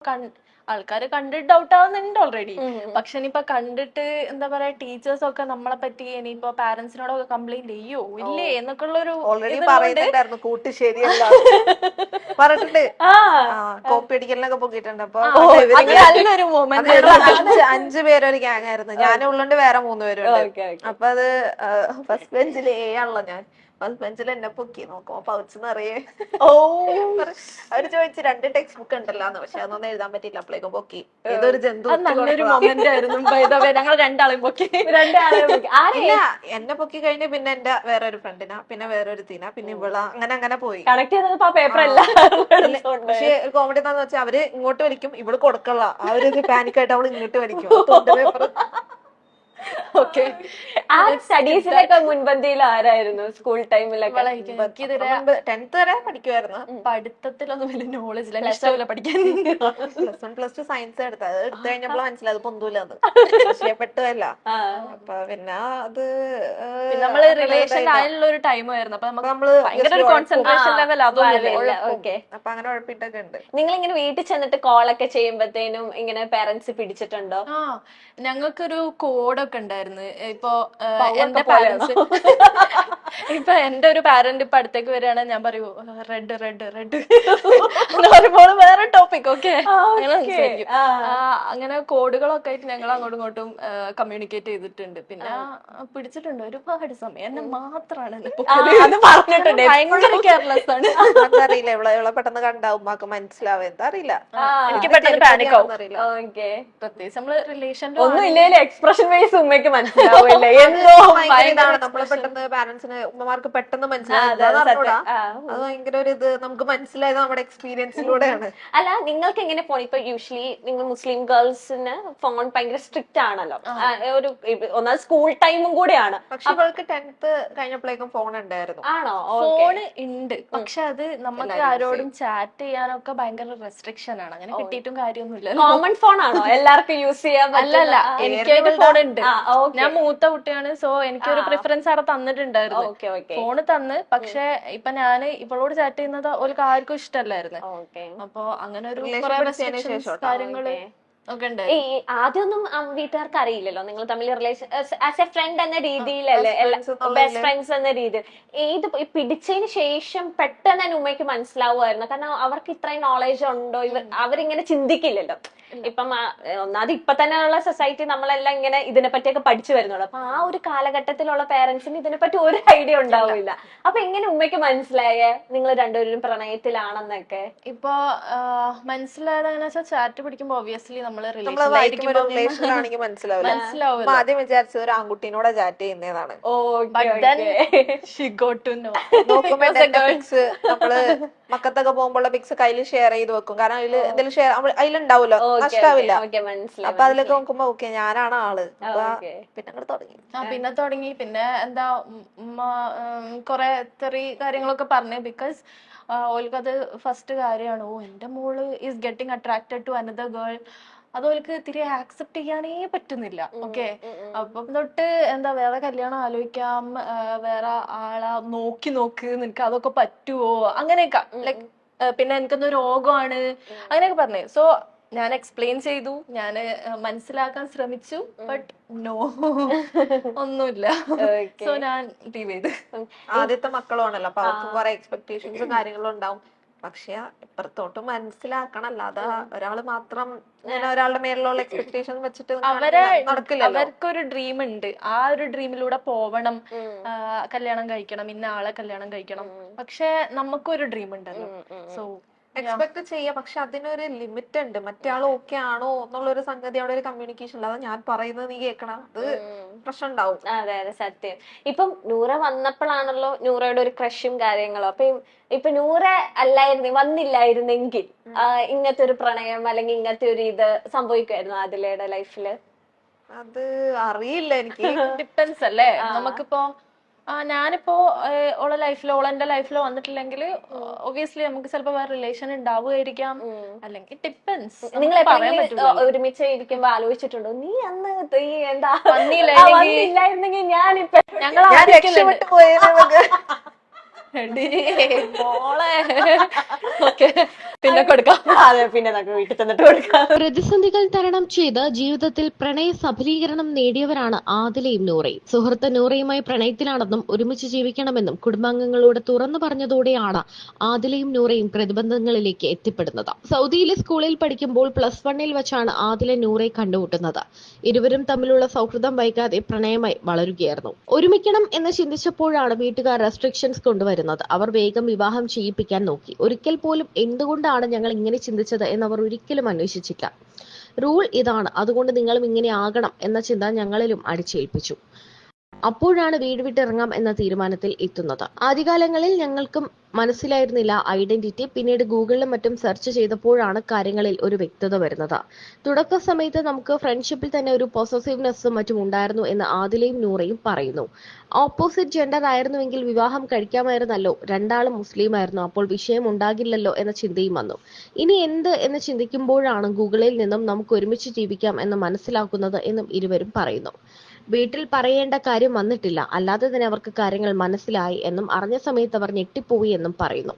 ആൾക്കാര് കണ്ടിട്ട് ഡൗട്ട് ആവുന്നുണ്ട് ഓൾറെഡി. പക്ഷെ ഇനിയിപ്പൊ കണ്ടിട്ട് എന്താ പറയാ, ടീച്ചേഴ്സ് ഒക്കെ നമ്മളെ പറ്റി ഇനിയിപ്പോ പാരന്റ്സിനോടൊക്കെ കംപ്ലൈന്റ് ചെയ്യോ ഇല്ലേ എന്നൊക്കെ ഉള്ളൊരു ഓൾറെഡി പറയുന്നുണ്ടായിരുന്നു കൂട്ടി ശരിയല്ല പറഞ്ഞിട്ടുണ്ട്. കോപ്പി അടിക്കലിനൊക്കെ പോക്കിയിട്ടുണ്ട്. അപ്പൊ നല്ലൊരു മൊമെന്റ്. 5 പേരൊരു ഗ്യാങ് ആയിരുന്നു. ഞാൻ ഉള്ളുണ്ട്, വേറെ 3 പേരുണ്ട്. അപ്പൊ അത് ഫസ്റ്റ് ബെഞ്ചിൽ ആണല്ലോ ഞാൻ. ഫസ്റ്റ് ബെഞ്ചിൽ എന്നെ പൊക്കി നോക്കുമ്പോ പൗച്ച് നിറയെ. അവര് ചോദിച്ചു 2 ടെക്സ്റ്റ് ബുക്ക് ഉണ്ടല്ലോ, പക്ഷെ അതൊന്നും എഴുതാൻ പറ്റില്ല. അപ്പോഴേക്കും പൊക്കി. ഏതൊരു ജന്തു. നല്ലൊരു മൊമെന്റ് ആയിരുന്നു. ഞങ്ങൾ രണ്ടാളെയും പൊക്കി. ഇല്ല, എന്നെ പൊക്കി കഴിഞ്ഞ് പിന്നെ എന്റെ വേറൊരു ഫ്രണ്ടിനാ, പിന്നെ വേറൊരു തീന, പിന്നെ ഇവള, അങ്ങനെ പോയി. കണക്ട് ചെയ്തപ്പോ ആ പേപ്പർ അല്ല. പക്ഷെ കോമഡി എന്താന്ന് വെച്ചാൽ അവര് ഇങ്ങോട്ട് വലിക്കും, ഇവള് കൊടുക്കള്ള. ആ ഒരു പാനിക് ആയിട്ട് അവള് ഇങ്ങോട്ട് വലിക്കും പേപ്പർ. ഓക്കെ. ആ സ്റ്റഡീസിലൊക്കെ മുൻപന്തിയിൽ ആരായിരുന്നു സ്കൂൾ ടൈമിലൊക്കെ? 10th വരെ പഠിക്കുമായിരുന്നു. പഠിത്തത്തിലൊന്നും വലിയ നോളജ് ഇല്ല, ഇഷ്ടമല്ല പഠിക്കാൻ. +1 +2 സയൻസ് എടുത്തത്. അത് എടുത്തു കഴിഞ്ഞപ്പോൾ മനസ്സിലായത് പൊന്തൂലെന്ന്. വിഷയപ്പെട്ടുമല്ല. അപ്പൊ പിന്നെ അത് നമ്മള് റിലേഷൻ ആയുള്ള ഒരു ടൈം ആയിരുന്നു. അപ്പൊ നമ്മള് ഭയങ്കര ഒരു കോൺസെൻട്രേഷൻ ലെവൽ അതൊന്നുമില്ല. അപ്പൊ അങ്ങനെ ഉഴപ്പിട്ടൊക്കെ ഉണ്ട്. നിങ്ങൾ ഇങ്ങനെ വീട്ടിൽ ചെന്നിട്ട് കോളൊക്കെ ചെയ്യുമ്പോഴത്തേനും ഇങ്ങനെ പേരന്റ്സ് പിടിച്ചിട്ടുണ്ടോ? ഞങ്ങൾക്കൊരു കോഡൊക്കെ ഉണ്ടായിരുന്നു. ഇപ്പൊ എന്റെ പാരന്റ്സ്, ഇപ്പൊ എന്റെ ഒരു പാരന്റ് ഇപ്പൊ അടുത്തേക്ക് വരികയാണ്, ഞാൻ പറയൂ റെഡ് റെഡ് റെഡ് പറയുമ്പോൾ വേറെ ടോപ്പിക്. ഓക്കെ, അങ്ങനെ കോഡുകളൊക്കെ ആയിട്ട് ഞങ്ങൾ അങ്ങോട്ടും ഇങ്ങോട്ടും കമ്മ്യൂണിക്കേറ്റ് ചെയ്തിട്ടുണ്ട്. പിന്നെ പിടിച്ചിട്ടുണ്ട് ഒരുപാട് സമയം. എന്നെ മാത്രമാണ് ഭയങ്കര കെയർലെസ് ആണ്. അറിയില്ല, ഇവളെ പെട്ടെന്ന് കണ്ടാ ഉമ്മാക്ക് മനസ്സിലാവും. എന്താ അറിയില്ല, എനിക്ക് പെട്ടെന്ന് പാനിക് ആവും. പ്രത്യേകിച്ച് നമ്മള് റിലേഷനിൽ ഒന്നും ഇല്ലേ എക്സ്പ്രഷൻ വൈസ് ഉമ്മയ്ക്ക് മനസ്സിലാവില്ല. നമ്മളെ പെട്ടെന്ന് പാരന്റ്സിന് ഉമ്മമാർക്ക് പെട്ടെന്ന് മനസ്സിലാവും. അത് ഭയങ്കര ഒരു ഇത് നമുക്ക് മനസ്സിലായത് നമ്മുടെ എക്സ്പീരിയൻസിലൂടെയാണ്. അല്ല, നിങ്ങൾക്ക് എങ്ങനെ ഫോൺ? ഇപ്പൊ യൂഷ്വലി നിങ്ങൾ മുസ്ലിം ഗേൾസിന് ഫോൺ ഭയങ്കര സ്ട്രിക്റ്റ് ആണല്ലോ. ഒരു ഒന്നാമത് സ്കൂൾ ടൈമും കൂടെയാണ്. പക്ഷെ ഇവൾക്ക് 10th കഴിഞ്ഞപ്പോഴേക്കും ഫോൺ ഉണ്ടായിരുന്നു. ആണോ? ഫോണ് ഉണ്ട്, പക്ഷെ അത് നമുക്ക് ആരോടും ചാറ്റ് ചെയ്യാനൊക്കെ ഭയങ്കര റെസ്ട്രിക്ഷൻ ആണ്. അങ്ങനെ കിട്ടിയിട്ടും കാര്യമൊന്നുമില്ല. കോമൺ ഫോൺ ആണോ എല്ലാവർക്കും യൂസ് ചെയ്യാൻ? അല്ലല്ല, എനിക്കായിട്ട് ഫോൺ ഉണ്ട്. ഞാൻ മൂത്ത കുട്ടിയാണ്. സോ എനിക്കൊരു പ്രിഫറൻസ് അവിടെ തന്നിട്ടുണ്ടായിരുന്നു. ഫോണ് തന്ന്. പക്ഷെ ഇപ്പൊ ഞാന് ഇവളോട് ചാറ്റ് ചെയ്യുന്നത് ഓൾക്ക് ആർക്കും ഇഷ്ടമല്ലായിരുന്നു. അപ്പൊ അങ്ങനെ ഒരു കാര്യങ്ങള് ഒക്കെ ഉണ്ട്. ഈ ആദ്യമൊന്നും വീട്ടുകാർക്ക് അറിയില്ലല്ലോ നിങ്ങൾ തമ്മിൽ റിലേഷൻ ആസ് എ ഫ്രണ്ട് എന്ന രീതിയിലല്ലേ, ബെസ്റ്റ് ഫ്രണ്ട്സ് എന്ന രീതിയിൽ. ഏത് പിടിച്ചതിന് ശേഷം പെട്ടെന്ന് തന്നെ ഉമ്മയ്ക്ക് മനസ്സിലാവുമായിരുന്നു? കാരണം അവർക്ക് ഇത്രയും നോളജ് ഉണ്ടോ? അവരിങ്ങനെ ചിന്തിക്കില്ലല്ലോ. ഇപ്പം ഒന്നാമത് ഇപ്പൊ തന്നെ ഉള്ള സൊസൈറ്റി നമ്മളെല്ലാം ഇങ്ങനെ ഇതിനെ പറ്റിയൊക്കെ പഠിച്ചു വരുന്നുള്ളൂ. അപ്പൊ ആ ഒരു കാലഘട്ടത്തിലുള്ള പേരന്റ്സിന് ഇതിനെപ്പറ്റി ഒരു ഐഡിയ ഉണ്ടാവില്ല. അപ്പൊ എങ്ങനെ ഉമ്മയ്ക്ക് മനസ്സിലായേ നിങ്ങൾ രണ്ടുപേരും പ്രണയത്തിലാണെന്നൊക്കെ? ഇപ്പൊ മനസ്സിലായത് എങ്ങനെ വെച്ചാൽ ചാറ്റ് പിടിക്കുമ്പോ ഒബ്വിയസ്ലി നമ്മള് റിലേഷനിലാണെങ്കിൽ മനസ്സിലാവില്ല. ആദ്യം വിചാരിച്ചത് ഒരു ആൺകുട്ടീനോടെ ചാറ്റ് ചെയ്യുന്നതാണ്. നോക്കുമ്പോ നമ്മള് മക്കത്തൊക്കെ പോകുമ്പോൾ പിക്സ് കയ്യിൽ ഷെയർ ചെയ്ത് വെക്കും. കാരണം അതില് എന്തെങ്കിലും ഷെയർ അതിലുണ്ടാവുമല്ലോ, നഷ്ടാവില്ല. അപ്പൊ അതിലൊക്കെ നോക്കുമ്പോ ഓക്കെ ഞാനാണ് ആള്. പിന്നെ തുടങ്ങി. പിന്നെ എന്താ കൊറേ തെറി കാര്യങ്ങളൊക്കെ പറഞ്ഞു. ബിക്കോസ് ഓൾക്കത് ഫസ്റ്റ് കാര്യമാണ്. എന്റെ മോള് is getting attracted to another girl. അത് ഓൾക്ക് തിരെ ആക്സെപ്റ്റ് ചെയ്യാനേ പറ്റുന്നില്ല. ഓക്കെ, അപ്പം തൊട്ട് എന്താ വേറെ കല്യാണം ആലോചിക്കാം, വേറെ ആളാ നോക്ക് നിനക്ക് അതൊക്കെ പറ്റുവോ, അങ്ങനെയൊക്കെ. ലൈക് പിന്നെ എനിക്കൊന്ന് രോഗമാണ് അങ്ങനെയൊക്കെ പറഞ്ഞു. സോ ഞാൻ എക്സ്പ്ലെയിൻ ചെയ്തു, ഞാന് മനസ്സിലാക്കാൻ ശ്രമിച്ചു. ബട്ട് നോ, ഒന്നുമില്ല. സോ ഞാൻ ലീവ് ചെയ്ത്. ആദ്യത്തെ മക്കളുമാണല്ലോ, അപ്പൊ അവർക്ക് കുറെ എക്സ്പെക്ടേഷൻസും കാര്യങ്ങളും ഉണ്ടാവും. പക്ഷെ ഇപ്പുറത്തോട്ട് മനസ്സിലാക്കണം. അല്ലാതെ ഒരാള് മാത്രം ഒരാളുടെ മേലുള്ള എക്സ്പെക്ടേഷൻ വെച്ചിട്ട് അവർക്കൊരു ഡ്രീം ഉണ്ട്. ആ ഒരു ഡ്രീമിലൂടെ പോവണം, കല്യാണം കഴിക്കണം, ഇന്ന ആളെ കല്യാണം കഴിക്കണം. പക്ഷെ നമുക്കൊരു ഡ്രീം ഉണ്ടല്ലോ. സോ എക്സ്പെക്ട് ചെയ്യാം, പക്ഷെ അതിനൊരു ലിമിറ്റ് ഉണ്ട്. മറ്റേ ആൾ ഓക്കെ ആണോ എന്നുള്ളൊരു സംഗതി അവിടെ ഒരു കമ്മ്യൂണിക്കേഷൻ അല്ലാതെ ഞാൻ പറയുന്നത് നീ കേൾക്കണം, അത് പ്രശ്നം ഉണ്ടാവും. അതെ അതെ, സത്യം. ഇപ്പം നൂറ വന്നപ്പോഴാണല്ലോ നൂറയുടെ ഒരു ക്രഷും കാര്യങ്ങളും. അപ്പൊ ഇപ്പൊ നൂറ വന്നില്ലായിരുന്നെങ്കിൽ ഇങ്ങനത്തെ ഒരു പ്രണയം അല്ലെങ്കിൽ ഇങ്ങനത്തെ ഒരു ഇത് സംഭവിക്കുമായിരുന്നു ആദിലയുടെ ലൈഫില്? അത് അറിയില്ല എനിക്ക്. ഡിപ്പെൻസ് അല്ലേ. നമുക്കിപ്പോ ഞാനിപ്പോ ഓളെ ലൈഫിലോ ഓളെന്റെ ലൈഫിലോ വന്നിട്ടില്ലെങ്കിൽ ഒബിയസ്ലി നമുക്ക് ചിലപ്പോ വേറെ റിലേഷൻ ഉണ്ടാവുമായിരിക്കാം, അല്ലെങ്കിൽ ഡിപ്പെൻസ്. നിങ്ങൾ ഒരുമിച്ച് ഇരിക്കുമ്പോ ആലോചിച്ചിട്ടുണ്ടോ നീ അന്ന് എന്താ വന്നില്ലായിരുന്നെങ്കിൽ ഞാനിപ്പോ മോളെ ഓക്കെ പിന്നെ കൊടുക്കാം. അതെ, പിന്നെ നമുക്ക് വീട്ടിൽ ചെന്നിട്ട് കൊടുക്കാം. പ്രതിസന്ധികൾ തരണം ചെയ്ത് ജീവിതത്തിൽ പ്രണയ സഫലീകരണം നേടിയവരാണ് ആദിലയും നൂറയും. സുഹൃത്ത് നൂറയുമായി പ്രണയത്തിലാണെന്നും ഒരുമിച്ച് ജീവിക്കണമെന്നും കുടുംബാംഗങ്ങളോട് തുറന്നു പറഞ്ഞതോടെയാണ് ആദിലയും നൂറയും പ്രതിബന്ധങ്ങളിലേക്ക് എത്തിപ്പെടുന്നത്. സൗദിയിലെ സ്കൂളിൽ പഠിക്കുമ്പോൾ +1 വെച്ചാണ് ആദില നൂറയെ കണ്ടുമുട്ടുന്നത്. ഇരുവരും തമ്മിലുള്ള സൗഹൃദം വൈകാതെ പ്രണയമായി വളരുകയായിരുന്നു. ഒരുമിക്കണം എന്ന് ചിന്തിച്ചപ്പോഴാണ് വീട്ടുകാർ റെസ്ട്രിക്ഷൻസ് കൊണ്ടുവരുന്നത്. അവർ വേഗം വിവാഹം ചെയ്യിപ്പിക്കാൻ നോക്കി. ഒരിക്കൽ പോലും എന്തുകൊണ്ടാണ് ഞങ്ങൾ ഇങ്ങനെ ചിന്തിച്ചത് എന്നവർ ഒരിക്കലും അന്വേഷിച്ചില്ല. റൂൾ ഇതാണ്, അതുകൊണ്ട് നിങ്ങളും ഇങ്ങനെ ആകണം എന്ന ചിന്ത ഞങ്ങളിലും അടിച്ചേൽപ്പിച്ചു. അപ്പോഴാണ് വീട് വിട്ടിറങ്ങാം എന്ന തീരുമാനത്തിൽ എത്തുന്നത്. ആദ്യകാലങ്ങളിൽ ഞങ്ങൾക്കും മനസ്സിലായിരുന്നില്ല ഐഡന്റിറ്റി. പിന്നീട് ഗൂഗിളിലും മറ്റും സെർച്ച് ചെയ്തപ്പോഴാണ് കാര്യങ്ങളിൽ ഒരു വ്യക്തത വരുന്നത്. തുടക്ക സമയത്ത് നമുക്ക് ഫ്രണ്ട്ഷിപ്പിൽ തന്നെ ഒരു പൊസസീവ്നെസ്സും മറ്റും ഉണ്ടായിരുന്നു എന്ന് ആദിലയും നൂറയും പറയുന്നു. ഓപ്പോസിറ്റ് ജെൻഡർ ആയിരുന്നുവെങ്കിൽ വിവാഹം കഴിക്കാമായിരുന്നല്ലോ, രണ്ടാളും മുസ്ലിം ആയിരുന്നു, അപ്പോൾ വിഷയം ഉണ്ടാകില്ലല്ലോ എന്ന ചിന്തയും വന്നു. ഇനി എന്ത് എന്ന് ചിന്തിക്കുമ്പോഴാണ് ഗൂഗിളിൽ നിന്നും നമുക്ക് ഒരുമിച്ച് ജീവിക്കാം എന്ന് മനസ്സിലാക്കുന്നത് എന്നും ഇരുവരും പറയുന്നു. വീട്ടിൽ പറയേണ്ട കാര്യം വന്നിട്ടില്ല, അല്ലാതെ തന്നെ അവർക്ക് കാര്യങ്ങൾ മനസ്സിലായി എന്നും അറിഞ്ഞ സമയത്ത് അവർ ഞെട്ടിപ്പോയി എന്നും പറയുന്നു.